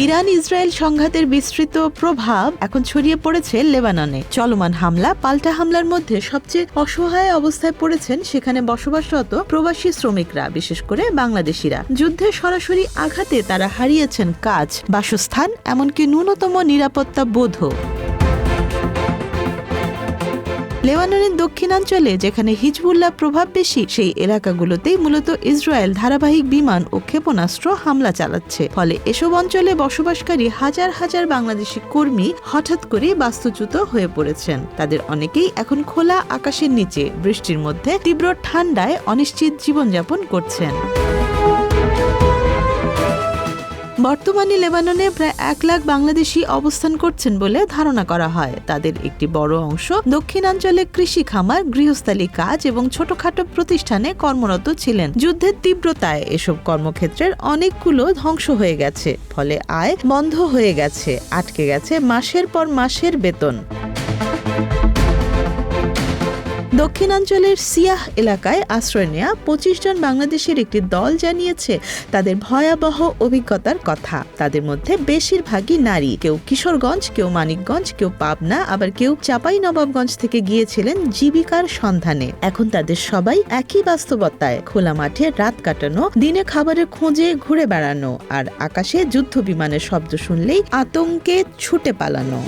Iran Israel সংঘাতের বিস্তৃত প্রভাব এখন ছড়িয়ে পড়েছে লেবাননে। চলমান হামলা পাল্টা হামলার মধ্যে সবচেয়ে অসহায় অবস্থায় পড়েছেন সেখানে বসবাসরত প্রবাসী শ্রমিকরা, বিশেষ করে বাংলাদেশিরা। যুদ্ধের সরাসরি আঘাতে তারা হারিয়েছেন কাজ, বাসস্থান, এমনকি ন্যূনতম নিরাপত্তা বোধও। লেবাননের দক্ষিণাঞ্চলে যেখানে হিজবুল্লাহ প্রভাব বেশি, সেই এলাকাগুলোতেই মূলত ইসরায়েল ধারাবাহিক বিমান ও ক্ষেপণাস্ত্র হামলা চালাচ্ছে। ফলে এসব অঞ্চলে বসবাসকারী হাজার হাজার বাংলাদেশি কর্মী হঠাৎ করে বাস্তুচ্যুত হয়ে পড়েছেন। তাদের অনেকেই এখন খোলা আকাশের নিচে বৃষ্টির মধ্যে তীব্র ঠান্ডায় অনিশ্চিত জীবনযাপন করছেন। বর্তমানে লেবাননে প্রায় 1 লাখ বাংলাদেশি অবস্থান করছেন বলে ধারণা করা হয়। তাদের একটি বড় অংশ দক্ষিণাঞ্চলে কৃষি খামার, গৃহস্থালী কাজ এবং ছোটখাটো প্রতিষ্ঠানে কর্মরত ছিলেন। যুদ্ধের তীব্রতায় এসব কর্মক্ষেত্রের অনেকগুলো ধ্বংস হয়ে গেছে। ফলে আয় বন্ধ হয়ে গেছে, আটকে গেছে মাসের পর মাসের বেতন। দক্ষিণাঞ্চলের সিয়াহ এলাকায় আশ্রয় নেয়া 25 জন বাংলাদেশের একটি দল জানিয়েছে তাদের ভয়াবহ অভিজ্ঞতার কথা। তাদের মধ্যে বেশিরভাগই নারী। কেউ কিশোরগঞ্জ, কেউ মানিকগঞ্জ, কেউ পাবনা, আবার কেউ চাঁপাইনবাবগঞ্জ থেকে গিয়েছিলেন জীবিকার সন্ধানে। এখন তাদের সবাই একই বাস্তবতায়, খোলা মাঠে রাত কাটানো, দিনে খাবারের খোঁজে ঘুরে বেড়ানো, আর আকাশে যুদ্ধ বিমানের শব্দ শুনলেই আতঙ্কে ছুটে পালানো।